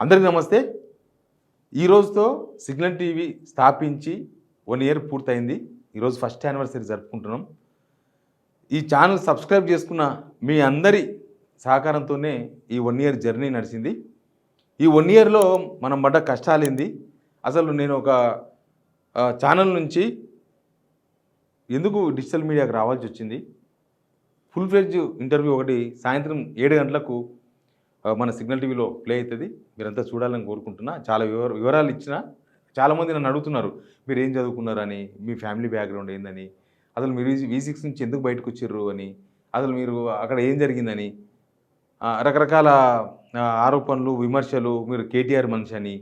అందరికీ నమస్తే. ఈ రోజుతో సిగ్నల్ టీవీ స్థాపించి 1 ఇయర్ పూర్తయింది. ఈరోజు ఫస్ట్ యానివర్సరీ జరుపుకుంటున్నాం. ఈ ఛానల్ సబ్స్క్రైబ్ చేసుకున్న మీ అందరి సహకారంతోనే ఈ 1 ఇయర్ జర్నీ నడిచింది. ఈ 1 ఇయర్‌లో మనం పడ్డ కష్టాలేంది? అసలు నేను ఒక ఛానల్ నుంచి ఎందుకు డిజిటల్ మీడియాకి రావాల్సొచ్చింది? ఫుల్ ఫ్లెడ్జ్ ఇంటర్వ్యూ ఒకటి సాయంత్రం 7 గంటలకు మన సిగ్నల్ టీవీలో ప్లే అవుతుంది. మీరంతా చూడాలని కోరుకుంటున్నా. చాలా వివరాలు ఇచ్చిన చాలామంది నన్ను అడుగుతున్నారు, మీరు ఏం చదువుకున్నారని, మీ ఫ్యామిలీ బ్యాక్గ్రౌండ్ ఏందని, అసలు మీరు V6 నుంచి ఎందుకు బయటకు వచ్చిర్రు అని, అసలు మీరు అక్కడ ఏం జరిగిందని, రకరకాల ఆరోపణలు, విమర్శలు, మీరు కేటీఆర్ మనిషి అని,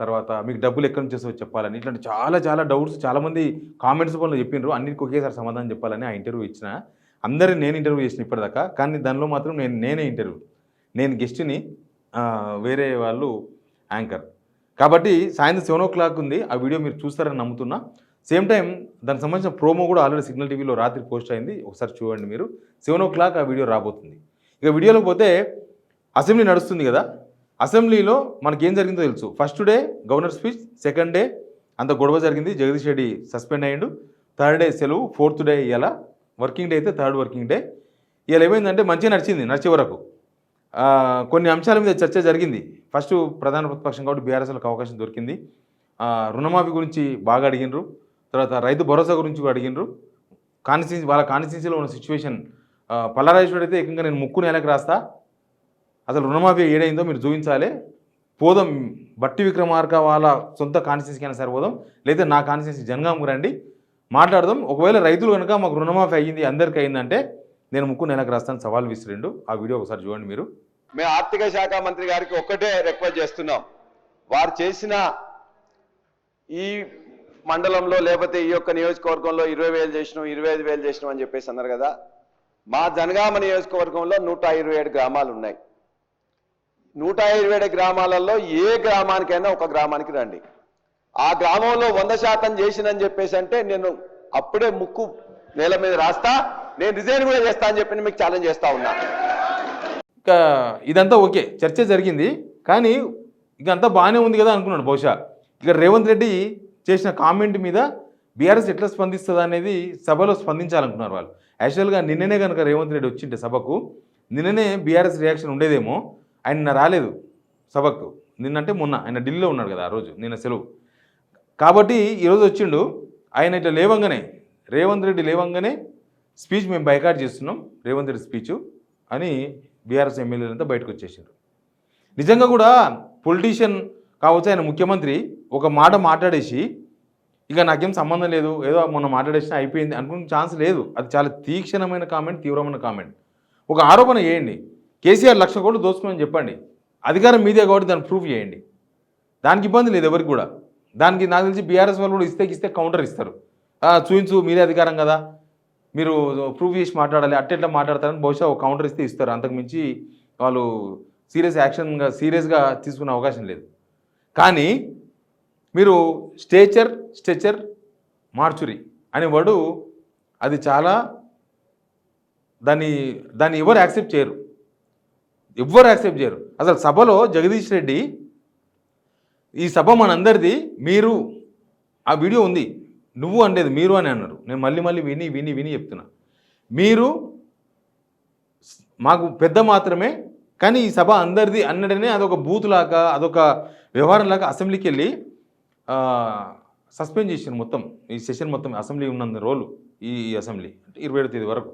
తర్వాత మీకు డబ్బులు ఎక్కడి నుంచి వస్తాయో చెప్పాలని, ఇట్లాంటి చాలా డౌట్స్ చాలామంది కామెంట్స్ పనులు చెప్పిండ్రు. అన్నిటికీ ఒకేసారి సమాధానం చెప్పాలని ఆ ఇంటర్వ్యూ ఇచ్చిన. అందరిని నేను ఇంటర్వ్యూ చేసిన ఇప్పటిదాకా, కానీ దానిలో మాత్రం నేనే ఇంటర్వ్యూ, నేను గెస్ట్ని, వేరే వాళ్ళు యాంకర్. కాబట్టి సాయంత్రం 7 o'clock ఉంది. ఆ వీడియో మీరు చూస్తారని నమ్ముతున్నా. సేమ్ టైం దానికి సంబంధించిన ప్రోమో కూడా ఆల్రెడీ సిగ్నల్ టీవీలో రాత్రి పోస్ట్ అయింది. ఒకసారి చూడండి మీరు. 7 o'clock ఆ వీడియో రాబోతుంది. ఇక వీడియోలోకి పోతే అసెంబ్లీ నడుస్తుంది కదా. అసెంబ్లీలో మనకేం జరిగిందో తెలుసు. First day governor speech, second day అంత గొడవ జరిగింది, జగదీష్ రెడ్డి సస్పెండ్ అయ్యిండు, థర్డ్ డే సెలవు, ఫోర్త్ డే ఇలా వర్కింగ్ డే అయితే థర్డ్ వర్కింగ్ డే. ఇలా ఏమైందంటే మంచిగా నడిచింది. నడిచే వరకు కొన్ని అంశాల మీద చర్చ జరిగింది. ఫస్ట్ ప్రధాన ప్రతిపక్షం కాబట్టి బీఆర్ఎస్లకు అవకాశం దొరికింది. రుణమాఫీ గురించి బాగా అడిగినరు. తర్వాత రైతు భరోసా గురించి కూడా అడిగినరు. వాళ్ళ కాన్స్టిట్యున్సీలో ఉన్న సిచ్యువేషన్, పల్లారాజేశ్వరుడు అయితే ఏకంగా నేను ముక్కు నేలకు రాస్తా, అసలు రుణమాఫీ ఏడైందో మీరు చూపించాలి, పోదాం బట్టి విక్రమార్క వాళ్ళ సొంత కాన్స్టిట్యున్సీకి అయినా సరిపోదాం, లేదా నా కాన్స్టిట్యున్సీ జనగాంకు రండి మాట్లాడదాం, ఒకవేళ రైతులు కనుక మాకు రుణమాఫీ అయ్యింది అందరికీ అయిందంటే నేను ముక్కు నెలకు రాస్తాను సవాల్ విసిరిండు. ఆ వీడియో ఒకసారి చూడండి మీరు. మేము ఆర్థిక శాఖ మంత్రి గారికి ఒక్కటే రిక్వెస్ట్ చేస్తున్నాం, వారు చేసిన ఈ మండలంలో లేకపోతే ఈ యొక్క నియోజకవర్గంలో 20,000 చేసినాం, 25,000 చేసినాం అని చెప్పేసి అన్నారు కదా. మా జనగామ నియోజకవర్గంలో 127 గ్రామాలు ఉన్నాయి. 127 గ్రామాలలో ఏ గ్రామానికైనా ఒక గ్రామానికి రండి, ఆ గ్రామంలో 100% చేసినని చెప్పేసి అంటే నేను అప్పుడే ముక్కు నేల మీద రాస్తా, నేను రిజైన్ కూడా చేస్తా అని చెప్పి మీకు ఛాలెంజ్ చేస్తా ఉన్నా. ఇంకా ఇదంతా ఓకే, చర్చ జరిగింది. కానీ ఇక అంతా బాగానే ఉంది కదా అనుకున్నాను బహుశా. ఇక రేవంత్ రెడ్డి చేసిన కామెంట్ మీద బీఆర్ఎస్ ఎట్లా స్పందిస్తుంది అనేది సభలో స్పందించాలనుకున్నారు వాళ్ళు. యాక్చువల్గా నిన్ననే కనుక రేవంత్ రెడ్డి వచ్చింటే సభకు, నిన్ననే బీఆర్ఎస్ రియాక్షన్ ఉండేదేమో. ఆయన రాలేదు సభకు. నిన్నంటే మొన్న ఆయన ఢిల్లీలో ఉన్నాడు కదా, ఆ రోజు నిన్న సెలవు. కాబట్టి ఈరోజు వచ్చిండు. ఆయన ఇట్లా లేవంగానే, రేవంత్ రెడ్డి లేవంగానే స్పీచ్ మేము బైకాట్ చేస్తున్నాం, రేవంత్ రెడ్డి స్పీచు అని బీఆర్ఎస్ ఎమ్మెల్యేలంతా బయటకు వచ్చేసారు. నిజంగా కూడా పొలిటీషియన్ కావచ్చు, ఆయన ముఖ్యమంత్రి ఒక మాట మాట్లాడేసి ఇక నాకేం సంబంధం లేదు, ఏదో మొన్న మాట్లాడేసినా అయిపోయింది అనుకునే ఛాన్స్ లేదు. అది చాలా తీక్షణమైన కామెంట్, తీవ్రమైన కామెంట్. ఒక ఆరోపణ చేయండి, కేసీఆర్ 1,00,000 కోట్లు దోచుకోమని చెప్పండి, అధికారం మీదే కాబట్టి దాన్ని ప్రూఫ్ చేయండి, దానికి ఇబ్బంది లేదు ఎవరికి కూడా. దానికి నాకు తెలిసి బీఆర్ఎస్ వాళ్ళు కూడా ఇస్తే కౌంటర్ ఇస్తారు. చూయించు మీరే అధికారం కదా, మీరు ప్రూఫ్ చేసి మాట్లాడాలి, అట్టెట్లా మాట్లాడతారని బహుశా ఒక కౌంటర్ ఇస్తారు. అంతకుమించి వాళ్ళు సీరియస్గా తీసుకునే అవకాశం లేదు. కానీ మీరు స్టేచర్ మార్చురీ అనే వర్డు, అది చాలా దాన్ని ఎవరు యాక్సెప్ట్ చేయరు. అసలు సభలో జగదీష్ రెడ్డి, ఈ సభ మనందరిది, మీరు ఆ వీడియో ఉంది, నువ్వు అనేది మీరు అని అన్నారు. నేను మళ్ళీ విని చెప్తున్నా. మీరు మాకు పెద్ద మాత్రమే, కానీ ఈ సభ అందరిది అన్నడనే అదొక బూతులాగా, అదొక వ్యవహారంలాగా అసెంబ్లీకి వెళ్ళి సస్పెండ్ చేసారు మొత్తం. ఈ సెషన్ మొత్తం అసెంబ్లీ ఉన్నంత రోజులు ఈ అసెంబ్లీ అంటే 27వ తేదీ వరకు.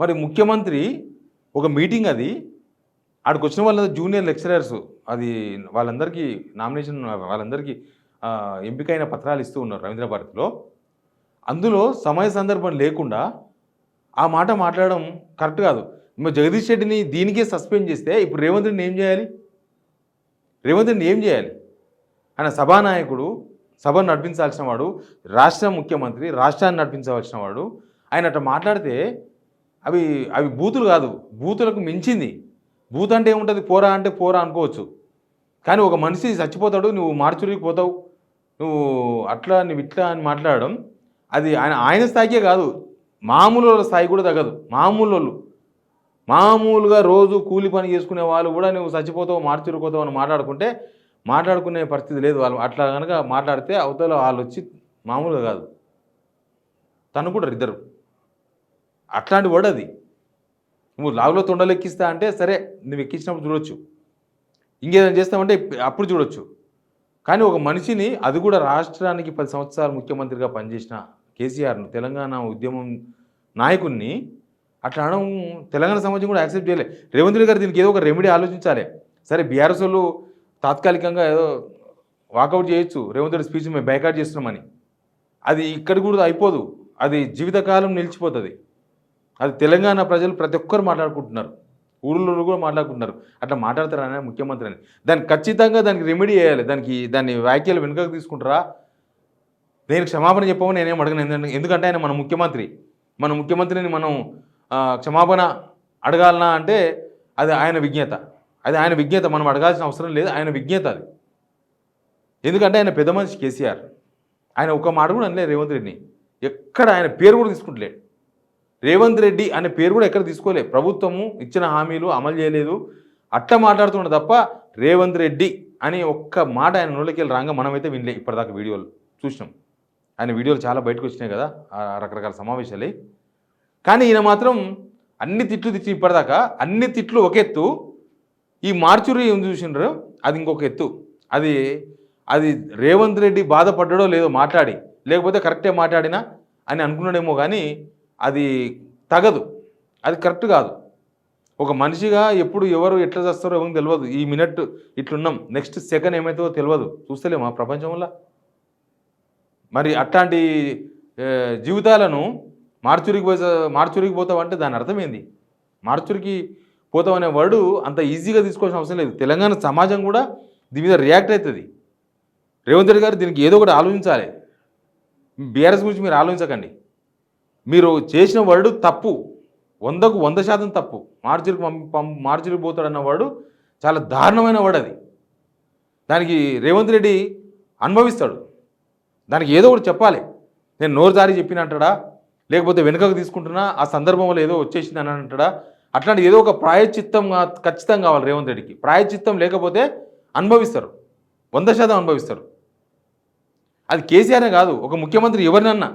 మరి ముఖ్యమంత్రి ఒక మీటింగ్, అది ఆడికి వచ్చిన వాళ్ళ జూనియర్ లెక్చరర్స్, అది వాళ్ళందరికీ నామినేషన్, వాళ్ళందరికీ ఎంపికైన పత్రాలు ఇస్తూ ఉన్నారు రవీంద్ర భారతిలో. అందులో సమయ సందర్భం లేకుండా ఆ మాట మాట్లాడడం కరెక్ట్ కాదు. జగదీష్ రెడ్డిని దీనికే సస్పెండ్ చేస్తే ఇప్పుడు రేవంత్ రెడ్డిని ఏం చేయాలి? ఆయన సభానాయకుడు, సభను నడిపించాల్సిన వాడు, రాష్ట్ర ముఖ్యమంత్రి, రాష్ట్రాన్ని నడిపించవలసిన వాడు. ఆయన అట్లా మాట్లాడితే అవి బూతులు కాదు, బూతులకు మించింది. బూత్ అంటే ఏముంటుంది, పోరా అంటే పోరా అనుకోవచ్చు. కానీ ఒక మనిషి చచ్చిపోతాడు, నువ్వు మార్చురికి పోతావు, నువ్వు అట్లా నువ్వు ఇట్లా అని మాట్లాడడం, అది ఆయన స్థాయికే కాదు, మామూలు వాళ్ళ స్థాయి కూడా తగ్గదు. మామూలు వాళ్ళు మామూలుగా రోజు కూలి పని చేసుకునే వాళ్ళు కూడా నువ్వు చచ్చిపోతావు మార్చిరిపోతావు అని మాట్లాడుకునే పరిస్థితి లేదు. వాళ్ళు అట్లా కనుక మాట్లాడితే అవతల వాళ్ళు వచ్చి మామూలుగా కాదు తనుకుంటారు ఇద్దరు. అట్లాంటి వర్డ్ అది. నువ్వు లాగులో తొండలు ఎక్కిస్తా అంటే సరే, నువ్వు ఎక్కించినప్పుడు చూడొచ్చు, ఇంకేదైనా చేస్తామంటే అప్పుడు చూడొచ్చు. కానీ ఒక మనిషిని, అది కూడా రాష్ట్రానికి 10 సంవత్సరాలు ముఖ్యమంత్రిగా పనిచేసిన కేసీఆర్ను, తెలంగాణ ఉద్యమం నాయకుడిని అట్లా అనడం తెలంగాణ సమాజం కూడా యాక్సెప్ట్ చేయలే. రేవంత్ రెడ్డి గారు దీనికి ఏదో ఒక రెమెడీ ఆలోచించాలి. సరే, బీఆర్ఎస్ వాళ్ళు తాత్కాలికంగా ఏదో వాకౌట్ చేయొచ్చు, రేవంత్ రెడ్డి స్పీచ్ మేము బైకాట్ చేస్తున్నామని. అది ఇక్కడ కూడా అయిపోదు, అది జీవితకాలం నిలిచిపోతుంది. అది తెలంగాణ ప్రజలు ప్రతి ఒక్కరు మాట్లాడుకుంటున్నారు, ఊళ్ళో కూడా మాట్లాడుకుంటున్నారు. అట్లా మాట్లాడతారని ముఖ్యమంత్రి అని. దానికి ఖచ్చితంగా దానికి రెమెడీ చేయాలి. దాన్ని వ్యాఖ్యలు వెనుకకు తీసుకుంటారా, నేను క్షమాపణ చెప్పమని నేనేం అడగను. ఎందుకంటే ఆయన మన ముఖ్యమంత్రిని మనం క్షమాపణ అడగాలనా అంటే అది ఆయన విజ్ఞత. మనం అడగాల్సిన అవసరం లేదు, ఆయన విజ్ఞత అది. ఎందుకంటే ఆయన పెద్ద మనిషి కేసీఆర్. ఆయన ఒక మాట కూడా అనలేదు రేవంత్ రెడ్డిని. ఎక్కడ ఆయన పేరు కూడా తీసుకుంటలేడు. రేవంత్ రెడ్డి అనే పేరు కూడా ఎక్కడ తీసుకోలే. ప్రభుత్వము ఇచ్చిన హామీలు అమలు చేయలేదు అట్లా మాట్లాడుతున్నాడు తప్ప రేవంత్ రెడ్డి అని ఒక్క మాట ఆయన నోళ్ళకి వెళ్ళి రాగా మనమైతే వినలే. ఇప్పటిదాకా వీడియోలు చూసినాం, ఆయన వీడియోలు చాలా బయటకు వచ్చినాయి కదా, రకరకాల సమావేశాలు. కానీ ఈయన మాత్రం అన్ని తిట్లు తిట్టి ఇప్పటిదాకా అన్ని తిట్లు ఒక ఎత్తు, ఈ మార్చురి ఏం చూసినారు అది ఇంకొక ఎత్తు. అది రేవంత్ రెడ్డి బాధపడ్డాడో లేదో మాట్లాడి, లేకపోతే కరెక్టే మాట్లాడినా అని అనుకున్నాడేమో, కానీ అది తగదు, అది కరెక్ట్ కాదు. ఒక మనిషిగా ఎప్పుడు ఎవరు ఎట్లా చేస్తారో ఎవరికి తెలియదు. ఈ మినిట్ ఇట్లున్నాం, నెక్స్ట్ సెకండ్ ఏమవుతుందో తెలియదు, చూస్తలేమా ప్రపంచంలో. మరి అట్లాంటి జీవితాలను మార్చురికి పోతావంటే దాని అర్థం ఏంది? మార్చురికి పోతాం అనే వర్డు అంత ఈజీగా తీసుకోవాల్సిన అవసరం లేదు. తెలంగాణ సమాజం కూడా దీని మీద రియాక్ట్ అవుతుంది. రేవంత్ రెడ్డి గారు దీనికి ఏదో ఒకటి ఆలోచించాలి. బీఆర్ఎస్ గురించి మీరు ఆలోచించకండి. మీరు చేసిన వర్డు తప్పు, 100కు 100% తప్పు. మార్చురికి పోతాడన్న వర్డు చాలా దారుణమైన వర్డ్ అది. దానికి రేవంత్ రెడ్డి అనుభవిస్తాడు. దానికి ఏదో ఒకటి చెప్పాలి. నేను నోరు జారి చెప్పిన అంటాడా, లేకపోతే వెనుకకు తీసుకుంటున్నా ఆ సందర్భంలో ఏదో వచ్చేసింది అని అంటాడా, అట్లాంటి ఏదో ఒక ప్రాయశ్చిత్తం ఖచ్చితంగా కావాలి రేవంత్ రెడ్డికి. ప్రాయశ్చిత్తం లేకపోతే అనుభవిస్తారు, 100% అనుభవిస్తారు. అది కేసీఆర్నే కాదు, ఒక ముఖ్యమంత్రి ఎవరినన్నా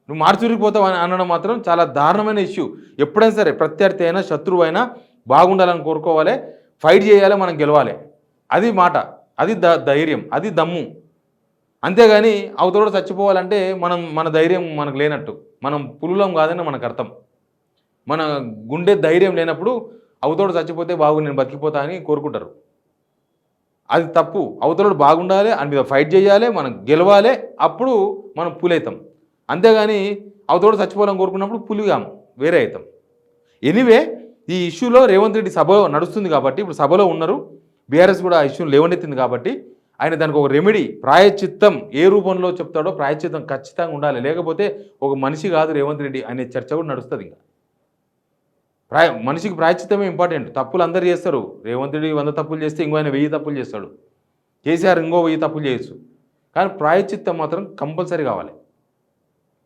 నువ్వు మార్చురికి పోతావు అని అనడం మాత్రం చాలా దారుణమైన ఇష్యూ. ఎప్పుడైనా సరే ప్రత్యర్థి అయినా శత్రువు అయినా బాగుండాలని కోరుకోవాలి, ఫైట్ చేయాలి, మనం గెలవాలి. అది మాట, అది ధైర్యం, అది దమ్ము. అంతేగాని అవతోడు చచ్చిపోవాలంటే మన ధైర్యం మనకు లేనట్టు, మనం పులులం కాదని మనకు అర్థం. మన గుండె ధైర్యం లేనప్పుడు అవతోడు చచ్చిపోతే బాగు, నేను బతికిపోతా అని కోరుకుంటారు. అది తప్పు. అవతలోడు బాగుండాలి, అని మీద ఫైట్ చేయాలి, మనం గెలవాలి, అప్పుడు మనం పులవుతాం. అంతేగాని అవతోడు చచ్చిపోవాలని కోరుకున్నప్పుడు పులిగాము, వేరే అవుతాం. ఎనీవే, ఈ ఇష్యూలో రేవంత్ రెడ్డి సభ నడుస్తుంది కాబట్టి, ఇప్పుడు సభలో ఉన్నారు, బీఆర్ఎస్ కూడా ఆ ఇష్యూని లేవనెత్తింది కాబట్టి ఆయన దానికి ఒక రెమెడీ, ప్రాయశ్చిత్తం ఏ రూపంలో చెప్తాడో ప్రాయశ్చిత్తం ఖచ్చితంగా ఉండాలి. లేకపోతే ఒక మనిషి కాదు రేవంత్ రెడ్డి అనే చర్చ కూడా నడుస్తుంది. ఇంకా మనిషికి ప్రాయశ్చిత్తమే ఇంపార్టెంట్. తప్పులు అందరు చేస్తారు. రేవంత్ రెడ్డి 100 తప్పులు చేస్తే ఇంకో ఆయన 1000 తప్పులు చేస్తాడు. కేసీఆర్ ఇంకో 1000 తప్పులు చేయొచ్చు. కానీ ప్రాయశ్చిత్తం మాత్రం కంపల్సరీ కావాలి.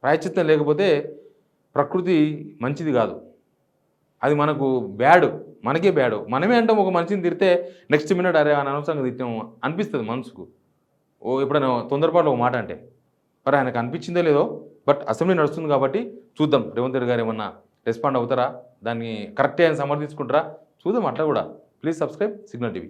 ప్రాయశ్చిత్తం లేకపోతే ప్రకృతి మంచిది కాదు, అది మనకు బ్యాడ్, మనకే బ్యాడ్. మనమే అంటాం ఒక మనిషిని తిడితే నెక్స్ట్ మినిట్ అరే అని అనవసరంగా తిట్టాము అనిపిస్తుంది మనసుకు. ఎప్పుడైనా తొందరపాటు ఒక మాట అంటే మరి ఆయనకు అనిపించిందో లేదో, బట్ అసెంబ్లీ నడుస్తుంది కాబట్టి చూద్దాం రేవంత్ రెడ్డి గారు ఏమన్నా రెస్పాండ్ అవుతారా, దాన్ని కరెక్టే అని సమర్థించుకుంటారా చూద్దాం. అట్లా కూడా ప్లీజ్ సబ్స్క్రైబ్ సిగ్నల్ టీవీ.